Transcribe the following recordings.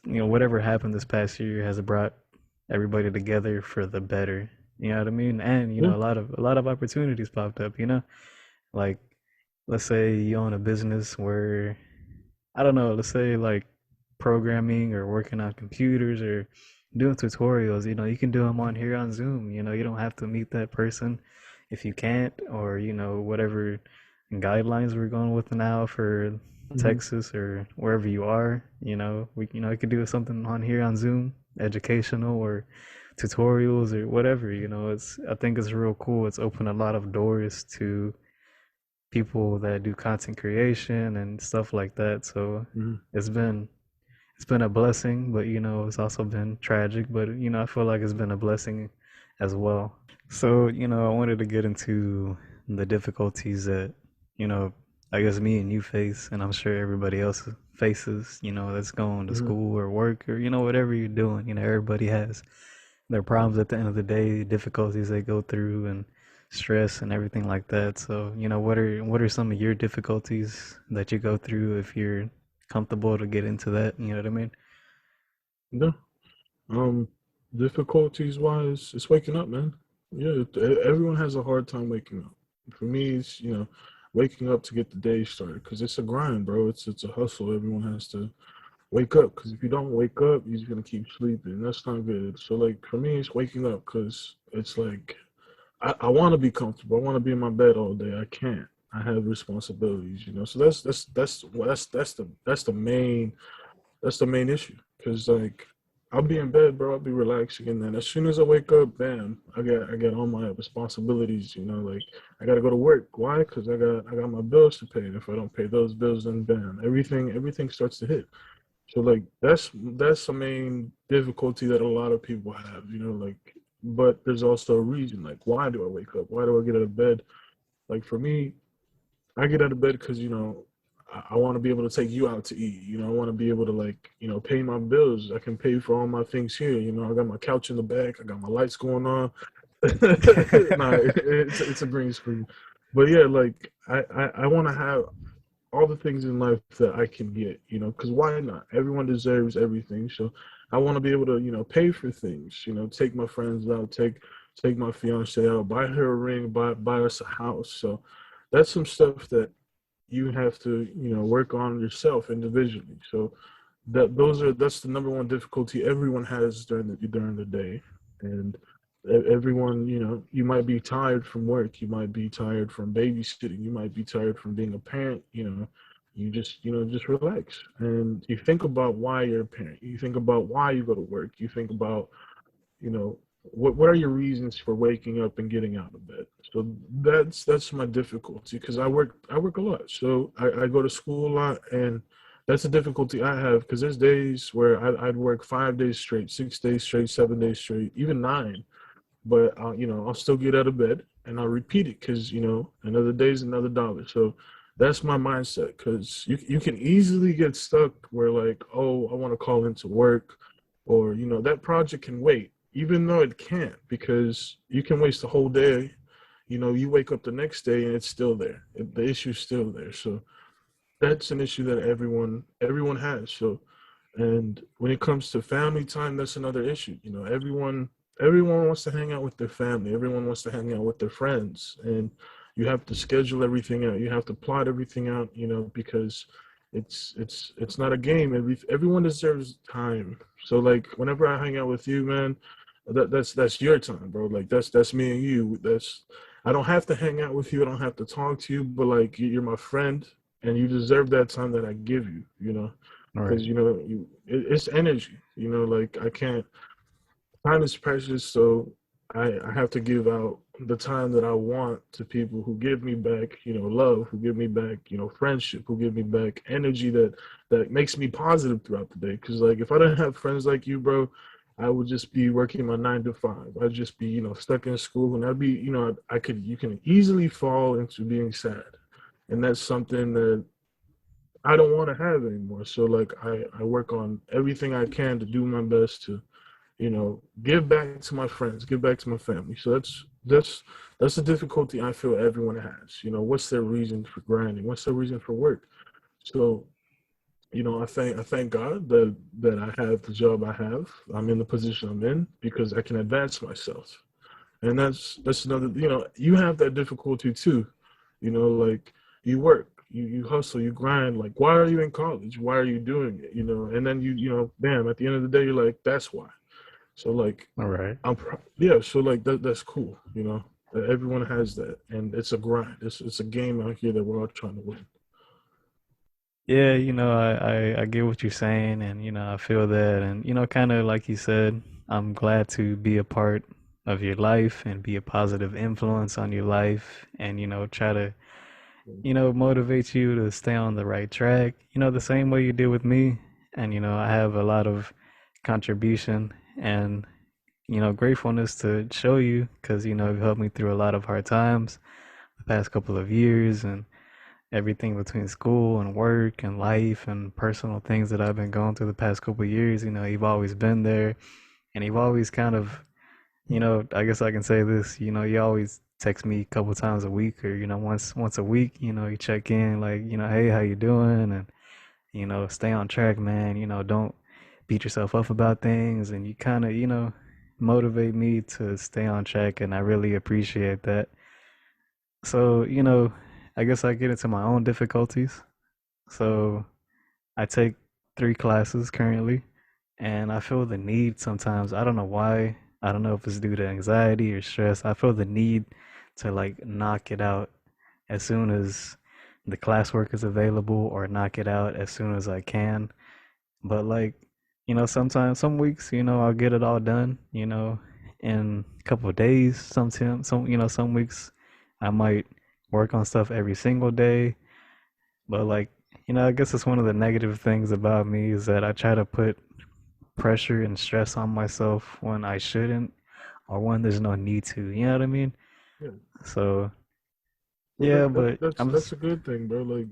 whatever happened this past year has brought everybody together for the better. You know what I mean? And Yeah. a lot of opportunities popped up. Like let's say you own a business where I don't know, let's say like programming or working on computers or doing tutorials, you can do them on here on Zoom. You don't have to meet that person if you can't, or, whatever guidelines we're going with now for Hmm. Texas or wherever you are, we could do something on here on Zoom, educational or tutorials or whatever, I think it's real cool. It's opened a lot of doors to people that do content creation and stuff like that. So Hmm. it's been it's been a blessing, but it's also been tragic. But I feel like it's been a blessing as well. So I wanted to get into the difficulties that you know I guess me and you face, and I'm sure everybody else faces. That's going to Hmm. school or work or whatever you're doing. Everybody has their problems at the end of the day, difficulties they go through, and stress and everything like that. So, what are some of your difficulties that you go through if you're comfortable to get into that? You know what I mean? Yeah. Um, Difficulties wise, it's waking up, man. Yeah, everyone has a hard time waking up. For me, it's waking up to get the day started because it's a grind, bro. It's a hustle. Everyone has to wake up because if you don't wake up, you're just gonna keep sleeping. That's not good. So like for me, it's waking up because it's like I want to be comfortable. I want to be in my bed all day. I can't. I have responsibilities. So that's the main issue. Cause like I'll be in bed, bro. I'll be relaxing, and then as soon as I wake up, bam, I got all my responsibilities. Like I gotta go to work. Why? Cause I got my bills to pay, and if I don't pay those bills, then bam, everything starts to hit. So like that's the main difficulty that a lot of people have. Like, but there's also a reason. Like, why do I wake up? Why do I get out of bed? Like for me, I get out of bed because I want to be able to take you out to eat. I want to be able to like pay my bills. I can pay for all my things here. I got my couch in the back. I got my lights going on. Nah, it's a green screen, but yeah, like I want to have all the things in life that I can get. Because why not? Everyone deserves everything. So I want to be able to pay for things. Take my friends out, take my fiance out, buy her a ring, buy us a house. So that's some stuff that you have to work on yourself individually. So that's the number one difficulty everyone has during the day. And everyone, you might be tired from work, you might be tired from babysitting, you might be tired from being a parent. You just relax and you think about why you're a parent, you think about why you go to work, you think about you know what are your reasons for waking up and getting out of bed. So that's my difficulty because I work a lot, so I go to school a lot, and that's a difficulty I have because there's days where I'd work 5 days straight, 6 days straight, 7 days straight, even nine, but I'll still get out of bed and I'll repeat it because another day's another dollar. So that's my mindset because you can easily get stuck where like, oh, I want to call into work, or that project can wait, even though it can't, because you can waste a whole day. You wake up the next day and it's still there. The issue's still there. So that's an issue that everyone has. So, and when it comes to family time, that's another issue. Everyone wants to hang out with their family. Everyone wants to hang out with their friends, and you have to schedule everything out. You have to plot everything out. Because it's not a game. Everyone deserves time. So like whenever I hang out with you, man, that's your time, bro. Like that's me and you. That's I don't have to hang out with you. I don't have to talk to you, but like you're my friend, and you deserve that time that I give you. All right. Because it's energy. Like I can't. Time is precious, so I have to give out the time that I want to people who give me back, love, who give me back, friendship, who give me back energy that makes me positive throughout the day. Because like if I didn't have friends like you, bro, I would just be working my 9 to 5. I'd just be stuck in school, and I'd be I could you can easily fall into being sad, and that's something that I don't want to have anymore. So like I work on everything I can to do my best to give back to my friends, give back to my family. So that's the difficulty I feel everyone has. What's their reason for grinding? What's their reason for work? So I thank God that I have the job I have. I'm in the position I'm in because I can advance myself. And that's another, you have that difficulty too. Like you work, you hustle, you grind. Like, why are you in college? Why are you doing it? And then bam, at the end of the day, you're like, that's why. So like, All right. yeah. So like that's cool. Everyone has that, and it's a grind. It's a game out here that we're all trying to win. Yeah, I get what you're saying, and I feel that, and kind of like you said, I'm glad to be a part of your life and be a positive influence on your life, and try to motivate you to stay on the right track, the same way you did with me. And I have a lot of contribution and gratefulness to show you, because you've helped me through a lot of hard times the past couple of years, and everything between school and work and life and personal things that I've been going through the past couple of years. You've always been there, and you've always kind of, I guess I can say this, you always text me a couple times a week, or once a week, you check in, like, hey, how you doing? And stay on track, man. Don't beat yourself up about things, and you kind of, motivate me to stay on track, and I really appreciate that. So, I guess I get into my own difficulties. So I take 3 classes currently, and I feel the need sometimes. I don't know why. I don't know if it's due to anxiety or stress. I feel the need to like knock it out as soon as the classwork is available, or knock it out as soon as I can. But like, sometimes, some weeks, I'll get it all done, in a couple of days. Sometimes, some weeks I might work on stuff every single day. But like, I guess it's one of the negative things about me is that I try to put pressure and stress on myself when I shouldn't, or when there's no need to. You know what I mean? Yeah. So Well, yeah, that but that's I'm that's just a good thing, bro. Like,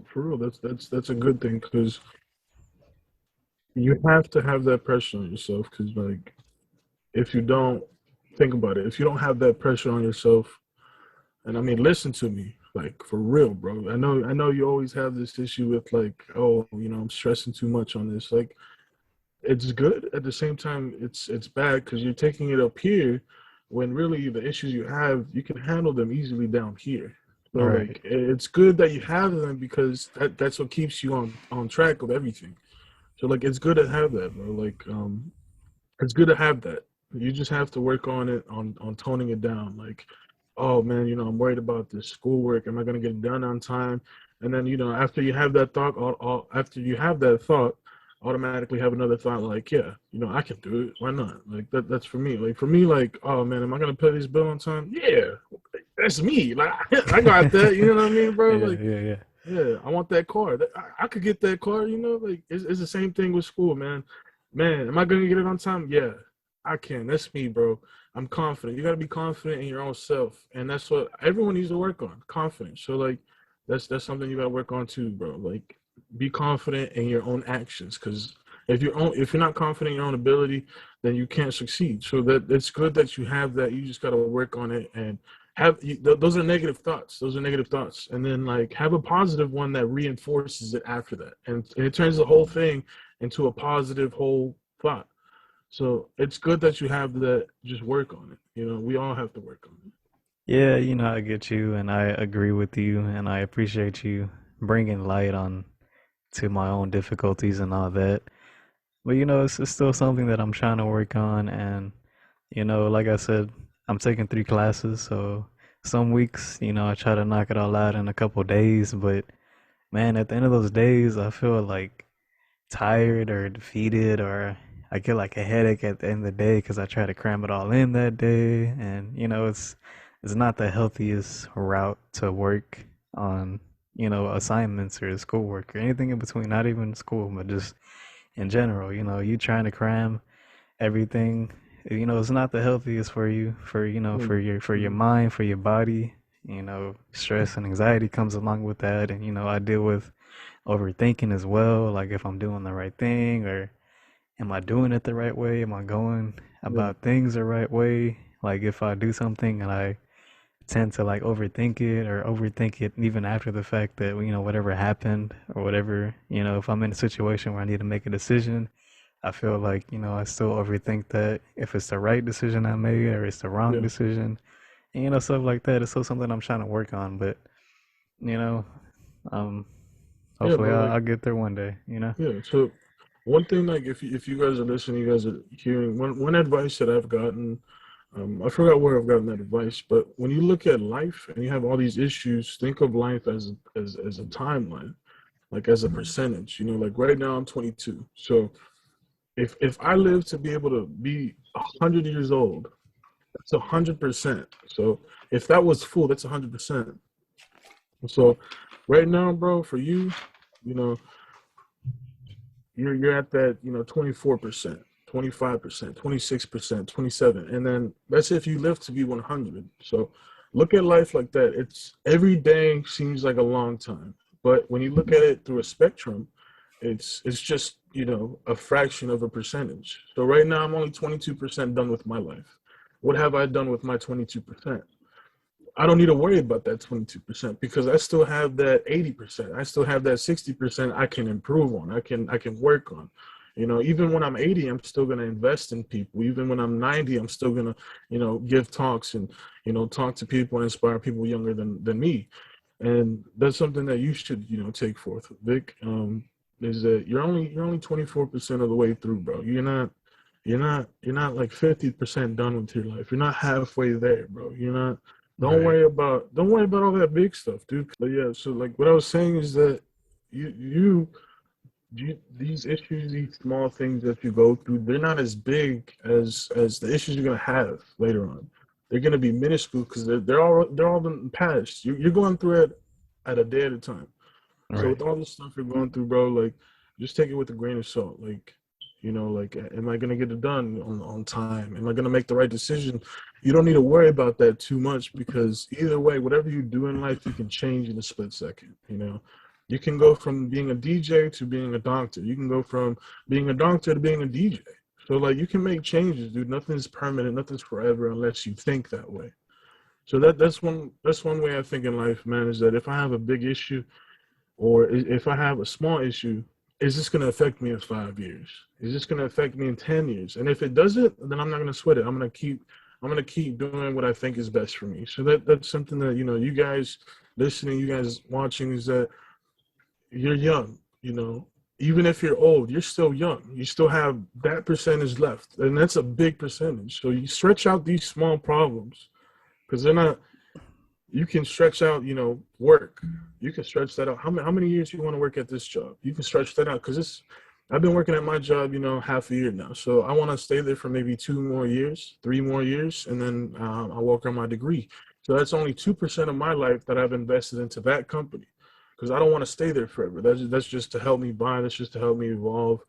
for real, that's a good thing because you have to have that pressure on yourself. Because like, if you don't think about it, if you don't have that pressure on yourself, and I mean, listen to me, like for real, bro. I know you always have this issue with like, oh, I'm stressing too much on this. Like, it's good at the same time. It's bad because you're taking it up here when really the issues you have, you can handle them easily down here. So all right. like, it's good that you have them because that's what keeps you on track of everything. So like, it's good to have that, bro. Like, it's good to have that. You just have to work on it, on toning it down. Like, oh man, I'm worried about this schoolwork. Am I gonna get it done on time? And then after you have that thought, after you have that thought, automatically have another thought like, yeah, I can do it. Why not? Like that's for me. Like for me, like, oh man, am I gonna pay this bill on time? Yeah, that's me. Like I got that. You know what I mean, bro? Yeah, Like, yeah, yeah. yeah, I want that car. I could get that car, like it's the same thing with school, man. Man, am I gonna get it on time? Yeah, I can. That's me, bro. I'm confident. You gotta be confident in your own self. And that's what everyone needs to work on. Confidence. So like that's something you gotta work on too, bro. Like be confident in your own actions. Cause if you're not confident in your own ability, then you can't succeed. So that it's good that you have that. You just gotta work on it and those are negative thoughts. Those are negative thoughts, and then like have a positive one that reinforces it after that, and it turns the whole thing into a positive whole thought. So it's good that you have that. Just work on it. We all have to work on it. Yeah, I get you, and I agree with you, and I appreciate you bringing light on to my own difficulties and all that. But it's still something that I'm trying to work on, and like I said, I'm taking 3 classes, so some weeks, I try to knock it all out in a couple days, but man, at the end of those days, I feel like tired or defeated, or I get like a headache at the end of the day because I try to cram it all in that day. And it's not the healthiest route to work on, assignments or schoolwork or anything in between, not even school, but just in general. You trying to cram everything, it's not the healthiest for you, for Mm, for your mm, mind, for your body. Stress and anxiety comes along with that, and I deal with overthinking as well, like if I'm doing the right thing, or am I doing it the right way? Am I going yeah, about things the right way? Like if I do something and I tend to like overthink it or overthink it even after the fact that, whatever happened or whatever, if I'm in a situation where I need to make a decision, I feel like, I still overthink that if it's the right decision I made or it's the wrong Yeah, decision. And, stuff like that. It's still something I'm trying to work on, but, you know, um, yeah, hopefully bro. I'll, Like, I'll get there one day. yeah. So one thing, like, if you guys are listening, you guys are hearing one advice that I've gotten. I forgot where I've gotten that advice, but when you look at life and you have all these issues, think of life as a timeline, like as a percentage. Like right now I'm 22, so if I live to be able to be 100 years old, that's 100%. So if that was full, that's 100%. So right now, bro, for you, you know, you're at that, 24%, 25%, 26%, 27. And then that's if you live to be 100. So look at life like that. It's every day seems like a long time. But when you look at it through a spectrum, it's just, a fraction of a percentage. So right now I'm only 22% done with my life. What have I done with my 22%? I don't need to worry about that 22% because I still have that 80%. I still have that 60% I can improve on. I can work on. Even when I'm 80, I'm still gonna invest in people. Even when I'm 90, I'm still gonna, give talks and, talk to people and inspire people younger than me. And that's something that you should, take forth, Vic. Is that you're only 24% of the way through, bro. You're not like 50% done with your life. You're not halfway there, bro. You're not. Right. Don't worry about all that big stuff, dude. But yeah, so like what I was saying is that you you these issues, these small things that you go through, they're not as big as the issues you're gonna have later on. They're gonna be minuscule because they're all in the past. You're going through it at a day at a time. So Right. with all the stuff you're going through, bro, like just take it with a grain of salt. Like, like am I gonna get it done on time? Am I gonna make the right decision? You don't need to worry about that too much because either way, whatever you do in life, you can change in a split second. You can go from being a DJ to being a doctor. You can go from being a doctor to being a DJ. So like you can make changes, dude. Nothing's permanent, nothing's forever unless you think that way. So that's one way I think in life, man, is that if I have a big issue, or if I have a small issue, is this going to affect me in 5 years? Is this going to affect me in 10 years? And if it doesn't, then I'm not going to sweat it. I'm going to keep doing what I think is best for me. So that's something that, you guys listening, you guys watching, is that you're young, even if you're old, you're still young. You still have that percentage left. And that's a big percentage. So you stretch out these small problems because they're not, you can stretch out, work. You can stretch that out. How many years you want to work at this job? You can stretch that out because I've been working at my job, half a year now. So I want to stay there for maybe 2 more years, 3 more years, and then I'll work on my degree. So that's only 2% of my life that I've invested into that company because I don't want to stay there forever. That's just to help me buy. That's just to help me evolve.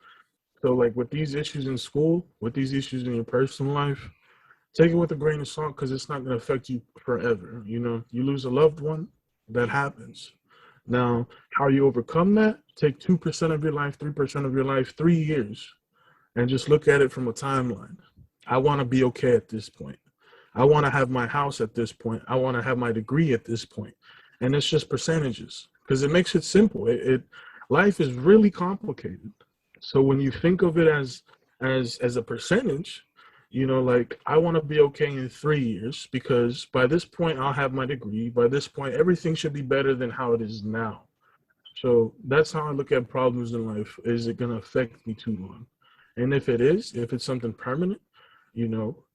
So like with these issues in school, with these issues in your personal life, take it with a grain of salt because it's not going to affect you forever. You lose a loved one, that happens. Now, how you overcome that? Take 2% of your life, 3% of your life, 3 years, and just look at it from a timeline. I want to be okay at this point. I want to have my house at this point. I want to have my degree at this point. And it's just percentages because it makes it simple. Life is really complicated. So when you think of it as a percentage, like I want to be okay in 3 years because by this point I'll have my degree. By this point, everything should be better than how it is now. So that's how I look at problems in life. Is it going to affect me too long? And if it is, if it's something permanent,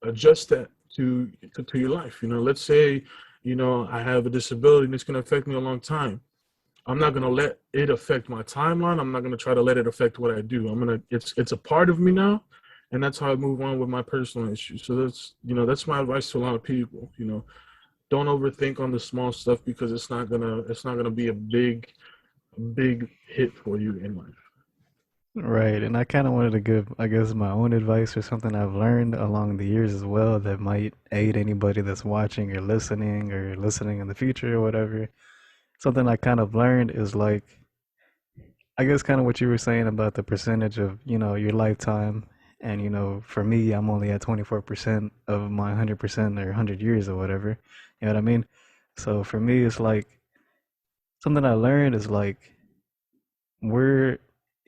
adjust that to your life. Let's say, I have a disability and it's going to affect me a long time. I'm not gonna let it affect my timeline. I'm not gonna try to let it affect what I do. It's a part of me now, and that's how I move on with my personal issues. So that's my advice to a lot of people. Don't overthink on the small stuff because it's not gonna be a big hit for you in life. Right. And I kind of wanted to give, I guess, my own advice or something I've learned along the years as well that might aid anybody that's watching or listening in the future or whatever. Something I kind of learned is like, I guess, kind of what you were saying about the percentage of, your lifetime And for me, I'm only at 24% of my 100% or 100 years or whatever. You know what I mean? So for me, it's like something I learned is like we're